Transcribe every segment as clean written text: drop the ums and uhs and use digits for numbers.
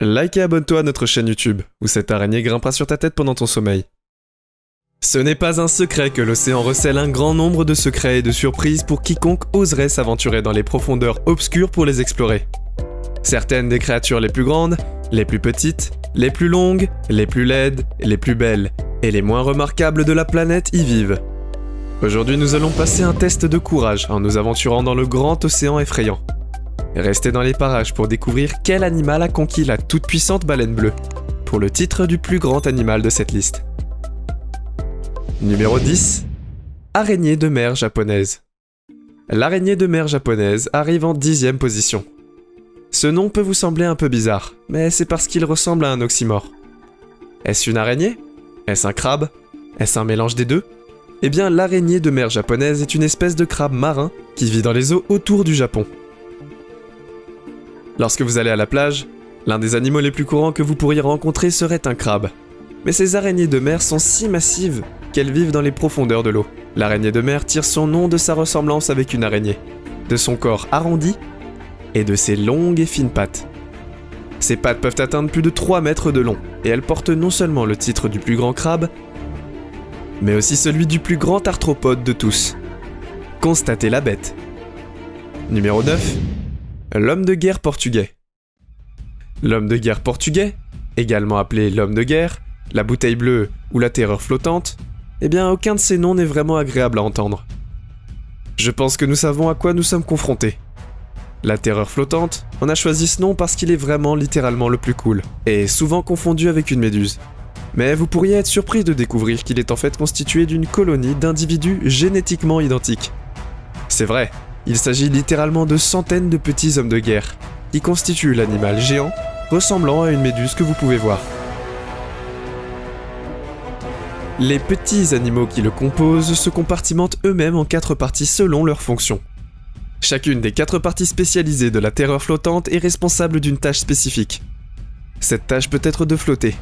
Like et abonne-toi à notre chaîne YouTube, où cette araignée grimpera sur ta tête pendant ton sommeil. Ce n'est pas un secret que l'océan recèle un grand nombre de secrets et de surprises pour quiconque oserait s'aventurer dans les profondeurs obscures pour les explorer. Certaines des créatures les plus grandes, les plus petites, les plus longues, les plus laides, les plus belles et les moins remarquables de la planète y vivent. Aujourd'hui, nous allons passer un test de courage en nous aventurant dans le grand océan effrayant. Restez dans les parages pour découvrir quel animal a conquis la toute-puissante baleine bleue, pour le titre du plus grand animal de cette liste. Numéro 10. Araignée de mer japonaise. L'araignée de mer japonaise arrive en 10e position. Ce nom peut vous sembler un peu bizarre, mais c'est parce qu'il ressemble à un oxymore. Est-ce une araignée? Est-ce un crabe? Est-ce un mélange des deux? Eh bien, l'araignée de mer japonaise est une espèce de crabe marin qui vit dans les eaux autour du Japon. Lorsque vous allez à la plage, l'un des animaux les plus courants que vous pourriez rencontrer serait un crabe. Mais ces araignées de mer sont si massives qu'elles vivent dans les profondeurs de l'eau. L'araignée de mer tire son nom de sa ressemblance avec une araignée, de son corps arrondi et de ses longues et fines pattes. Ses pattes peuvent atteindre plus de 3 mètres de long, et elle porte non seulement le titre du plus grand crabe, mais aussi celui du plus grand arthropode de tous. Constatez la bête. Numéro 9. L'homme de guerre portugais. L'homme de guerre portugais, également appelé l'homme de guerre, la bouteille bleue ou la terreur flottante, eh bien aucun de ces noms n'est vraiment agréable à entendre. Je pense que nous savons à quoi nous sommes confrontés. La terreur flottante, on a choisi ce nom parce qu'il est vraiment littéralement le plus cool, et souvent confondu avec une méduse. Mais vous pourriez être surpris de découvrir qu'il est en fait constitué d'une colonie d'individus génétiquement identiques. C'est vrai, il s'agit littéralement de centaines de petits hommes de guerre, qui constituent l'animal géant ressemblant à une méduse que vous pouvez voir. Les petits animaux qui le composent se compartimentent eux-mêmes en 4 parties selon leur fonction. Chacune des 4 parties spécialisées de la terreur flottante est responsable d'une tâche spécifique. Cette tâche peut être de flotter,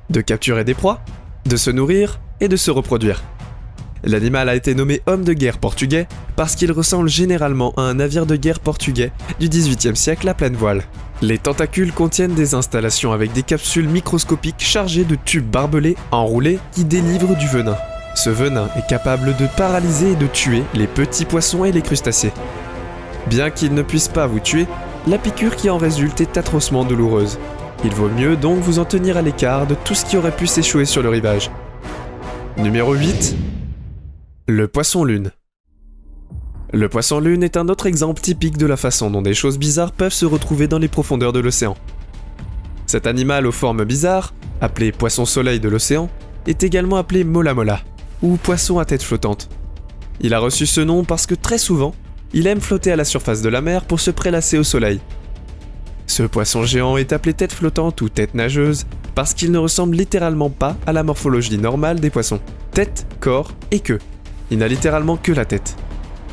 de capturer des proies, de se nourrir et de se reproduire. L'animal a été nommé homme de guerre portugais parce qu'il ressemble généralement à un navire de guerre portugais du XVIIIe siècle à pleine voile. Les tentacules contiennent des installations avec des capsules microscopiques chargées de tubes barbelés enroulés qui délivrent du venin. Ce venin est capable de paralyser et de tuer les petits poissons et les crustacés. Bien qu'il ne puisse pas vous tuer, la piqûre qui en résulte est atrocement douloureuse. Il vaut mieux donc vous en tenir à l'écart de tout ce qui aurait pu s'échouer sur le rivage. Numéro 8. Le poisson-lune. Le poisson-lune est un autre exemple typique de la façon dont des choses bizarres peuvent se retrouver dans les profondeurs de l'océan. Cet animal aux formes bizarres, appelé poisson-soleil de l'océan, est également appelé mola mola, ou poisson à tête flottante. Il a reçu ce nom parce que très souvent, il aime flotter à la surface de la mer pour se prélasser au soleil. Ce poisson géant est appelé tête flottante ou tête nageuse parce qu'il ne ressemble littéralement pas à la morphologie normale des poissons. Tête, corps et queue. Il n'a littéralement que la tête.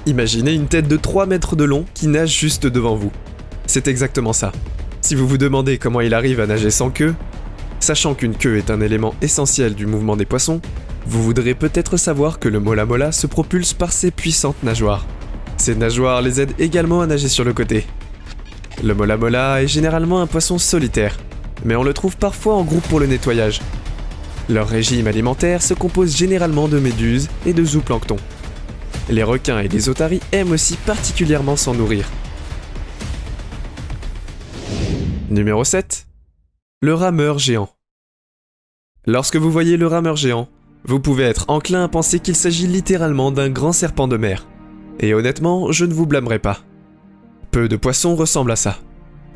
Imaginez une tête de 3 mètres de long qui nage juste devant vous. C'est exactement ça. Si vous vous demandez comment il arrive à nager sans queue, sachant qu'une queue est un élément essentiel du mouvement des poissons, vous voudrez peut-être savoir que le mola mola se propulse par ses puissantes nageoires. Ces nageoires les aident également à nager sur le côté. Le mola mola est généralement un poisson solitaire, mais on le trouve parfois en groupe pour le nettoyage. Leur régime alimentaire se compose généralement de méduses et de zooplancton. Les requins et les otaries aiment aussi particulièrement s'en nourrir. Numéro 7. Le rameur géant. Lorsque vous voyez le rameur géant, vous pouvez être enclin à penser qu'il s'agit littéralement d'un grand serpent de mer. Et honnêtement, je ne vous blâmerai pas. Peu de poissons ressemblent à ça.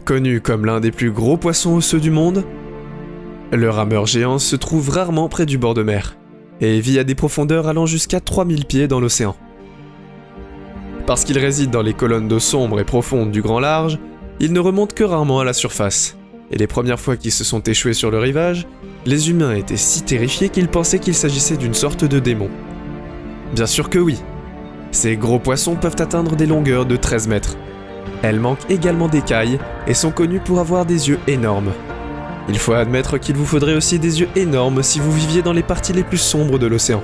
Connu comme l'un des plus gros poissons osseux du monde, le rameur géant se trouve rarement près du bord de mer, et vit à des profondeurs allant jusqu'à 3000 pieds dans l'océan. Parce qu'il réside dans les colonnes d'eau sombres et profondes du grand large, il ne remonte que rarement à la surface, et les premières fois qu'ils se sont échoués sur le rivage, les humains étaient si terrifiés qu'ils pensaient qu'il s'agissait d'une sorte de démon. Bien sûr que oui. Ces gros poissons peuvent atteindre des longueurs de 13 mètres. Elles manquent également d'écailles et sont connues pour avoir des yeux énormes. Il faut admettre qu'il vous faudrait aussi des yeux énormes si vous viviez dans les parties les plus sombres de l'océan.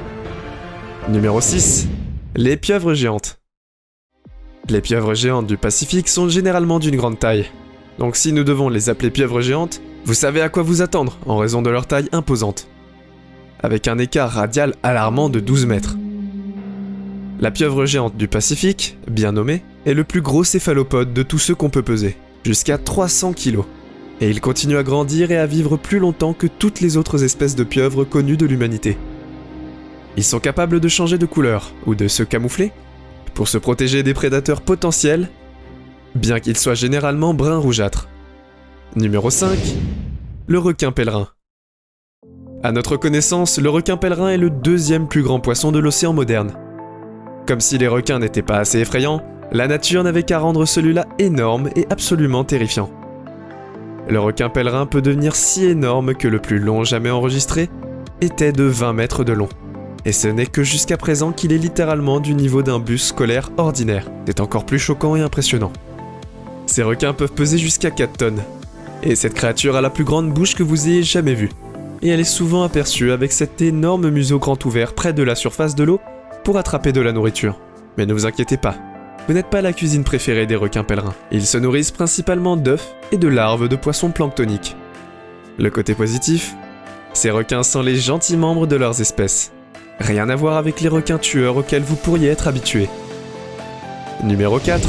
Numéro 6. Les pieuvres géantes. Les pieuvres géantes du Pacifique sont généralement d'une grande taille. Donc si nous devons les appeler pieuvres géantes, vous savez à quoi vous attendre en raison de leur taille imposante. Avec un écart radial alarmant de 12 mètres. La pieuvre géante du Pacifique, bien nommée, est le plus gros céphalopode de tous ceux qu'on peut peser, jusqu'à 300 kg. Et il continue à grandir et à vivre plus longtemps que toutes les autres espèces de pieuvres connues de l'humanité. Ils sont capables de changer de couleur ou de se camoufler pour se protéger des prédateurs potentiels, bien qu'ils soient généralement brun rougeâtre. Numéro 5. Le requin pèlerin. À notre connaissance, le requin pèlerin est le deuxième plus grand poisson de l'océan moderne. Comme si les requins n'étaient pas assez effrayants, la nature n'avait qu'à rendre celui-là énorme et absolument terrifiant. Le requin pèlerin peut devenir si énorme que le plus long jamais enregistré était de 20 mètres de long. Et ce n'est que jusqu'à présent qu'il est littéralement du niveau d'un bus scolaire ordinaire. C'est encore plus choquant et impressionnant. Ces requins peuvent peser jusqu'à 4 tonnes. Et cette créature a la plus grande bouche que vous ayez jamais vue. Et elle est souvent aperçue avec cet énorme museau grand ouvert près de la surface de l'eau pour attraper de la nourriture. Mais ne vous inquiétez pas, vous n'êtes pas la cuisine préférée des requins pèlerins. Ils se nourrissent principalement d'œufs et de larves de poissons planctoniques. Le côté positif, ces requins sont les gentils membres de leurs espèces. Rien à voir avec les requins tueurs auxquels vous pourriez être habitué. Numéro 4.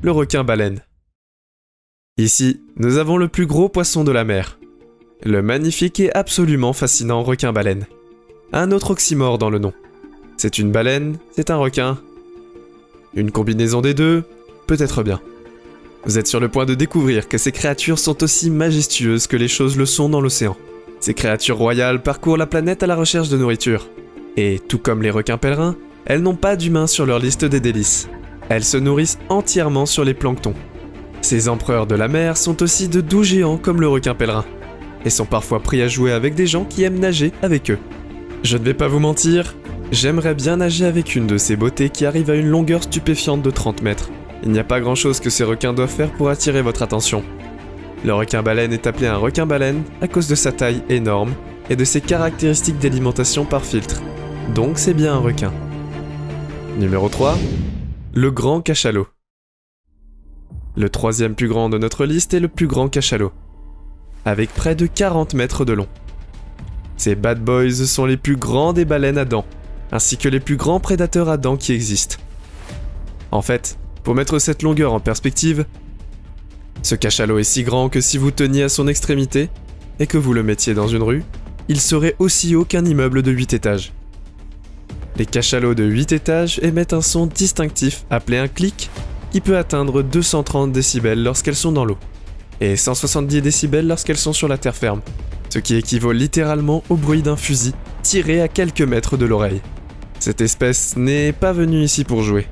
Le requin baleine. Ici, nous avons le plus gros poisson de la mer. Le magnifique et absolument fascinant requin baleine. Un autre oxymore dans le nom. C'est une baleine, c'est un requin. Une combinaison des deux, peut-être bien. Vous êtes sur le point de découvrir que ces créatures sont aussi majestueuses que les choses le sont dans l'océan. Ces créatures royales parcourent la planète à la recherche de nourriture. Et tout comme les requins pèlerins, elles n'ont pas d'humains sur leur liste des délices. Elles se nourrissent entièrement sur les planctons. Ces empereurs de la mer sont aussi de doux géants comme le requin pèlerin, et sont parfois pris à jouer avec des gens qui aiment nager avec eux. Je ne vais pas vous mentir, j'aimerais bien nager avec une de ces beautés qui arrive à une longueur stupéfiante de 30 mètres. Il n'y a pas grand chose que ces requins doivent faire pour attirer votre attention. Le requin baleine est appelé un requin baleine à cause de sa taille énorme et de ses caractéristiques d'alimentation par filtre. Donc c'est bien un requin. Numéro 3. Le grand cachalot. Le troisième plus grand de notre liste est le plus grand cachalot, avec près de 40 mètres de long. Ces bad boys sont les plus grands des baleines à dents, ainsi que les plus grands prédateurs à dents qui existent. En fait, pour mettre cette longueur en perspective, ce cachalot est si grand que si vous teniez à son extrémité et que vous le mettiez dans une rue, il serait aussi haut qu'un immeuble de 8 étages. Les cachalots de 8 étages émettent un son distinctif appelé un clic qui peut atteindre 230 décibels lorsqu'elles sont dans l'eau et 170 décibels lorsqu'elles sont sur la terre ferme, ce qui équivaut littéralement au bruit d'un fusil tiré à quelques mètres de l'oreille. Cette espèce n'est pas venue ici pour jouer.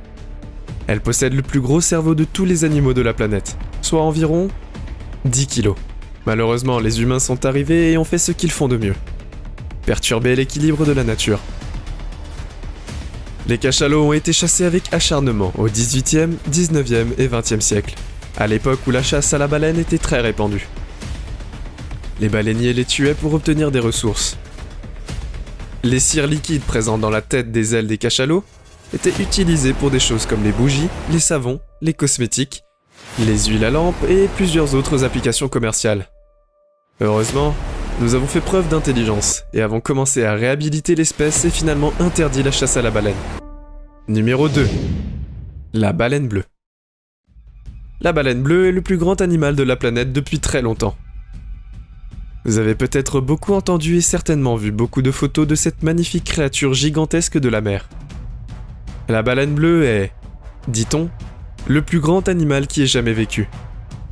Elle possède le plus gros cerveau de tous les animaux de la planète, soit environ 10 kilos. Malheureusement, les humains sont arrivés et ont fait ce qu'ils font de mieux: perturber l'équilibre de la nature. Les cachalots ont été chassés avec acharnement au XVIIIe, XIXe et XXe siècle, à l'époque où la chasse à la baleine était très répandue. Les baleiniers les tuaient pour obtenir des ressources. Les cires liquides présentes dans la tête des ailes des cachalots étaient utilisées pour des choses comme les bougies, les savons, les cosmétiques, les huiles à lampe et plusieurs autres applications commerciales. Heureusement, nous avons fait preuve d'intelligence et avons commencé à réhabiliter l'espèce et finalement interdit la chasse à la baleine. Numéro 2. La baleine bleue. La baleine bleue est le plus grand animal de la planète depuis très longtemps. Vous avez peut-être beaucoup entendu et certainement vu beaucoup de photos de cette magnifique créature gigantesque de la mer. La baleine bleue est, dit-on, le plus grand animal qui ait jamais vécu.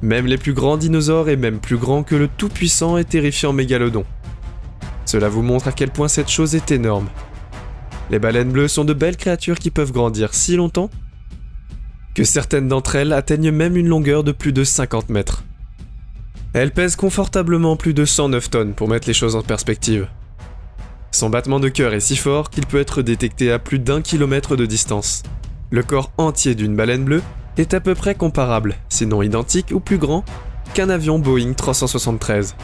Même les plus grands dinosaures est même plus grand que le tout-puissant et terrifiant mégalodon. Cela vous montre à quel point cette chose est énorme. Les baleines bleues sont de belles créatures qui peuvent grandir si longtemps que certaines d'entre elles atteignent même une longueur de plus de 50 mètres. Elles pèsent confortablement plus de 109 tonnes pour mettre les choses en perspective. Son battement de cœur est si fort qu'il peut être détecté à plus d'1 kilomètre de distance. Le corps entier d'une baleine bleue est à peu près comparable, sinon identique ou plus grand, qu'un avion Boeing 373.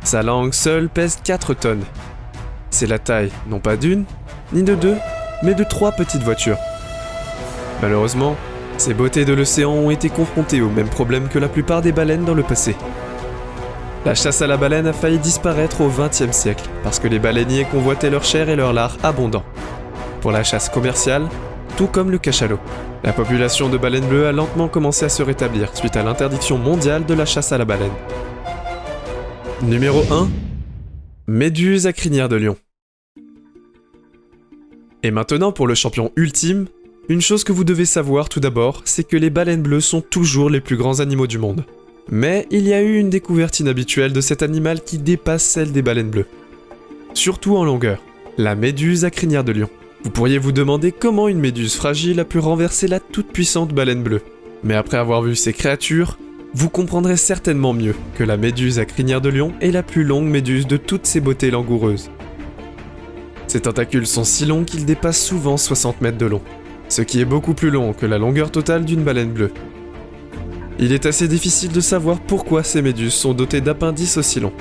Sa langue seule pèse 4 tonnes. C'est la taille, non pas d'une, ni de deux, mais de 3 petites voitures. Malheureusement, Ces beautés de l'océan ont été confrontées aux mêmes problèmes que la plupart des baleines dans le passé. La chasse à la baleine a failli disparaître au XXe siècle, parce que les baleiniers convoitaient leur chair et leur lard abondant. Pour la chasse commerciale, tout comme le cachalot, la population de baleines bleues a lentement commencé à se rétablir suite à l'interdiction mondiale de la chasse à la baleine. Numéro 1. Méduse à crinière de lion. Et maintenant pour le champion ultime, une chose que vous devez savoir tout d'abord, c'est que les baleines bleues sont toujours les plus grands animaux du monde. Mais il y a eu une découverte inhabituelle de cet animal qui dépasse celle des baleines bleues. Surtout en longueur, la méduse à crinière de lion. Vous pourriez vous demander comment une méduse fragile a pu renverser la toute-puissante baleine bleue. Mais après avoir vu ces créatures, vous comprendrez certainement mieux que la méduse à crinière de lion est la plus longue méduse de toutes ces beautés langoureuses. Ses tentacules sont si longs qu'ils dépassent souvent 60 mètres de long, ce qui est beaucoup plus long que la longueur totale d'une baleine bleue. Il est assez difficile de savoir pourquoi ces méduses sont dotées d'appendices aussi longs,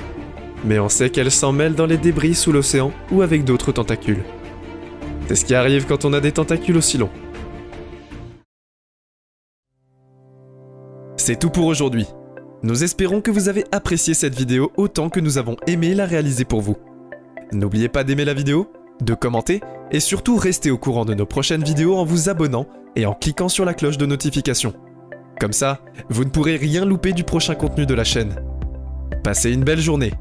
mais on sait qu'elles s'en mêlent dans les débris sous l'océan ou avec d'autres tentacules. C'est ce qui arrive quand on a des tentacules aussi longs. C'est tout pour aujourd'hui. Nous espérons que vous avez apprécié cette vidéo autant que nous avons aimé la réaliser pour vous. N'oubliez pas d'aimer la vidéo, de commenter et surtout restez au courant de nos prochaines vidéos en vous abonnant et en cliquant sur la cloche de notification. Comme ça, vous ne pourrez rien louper du prochain contenu de la chaîne. Passez une belle journée.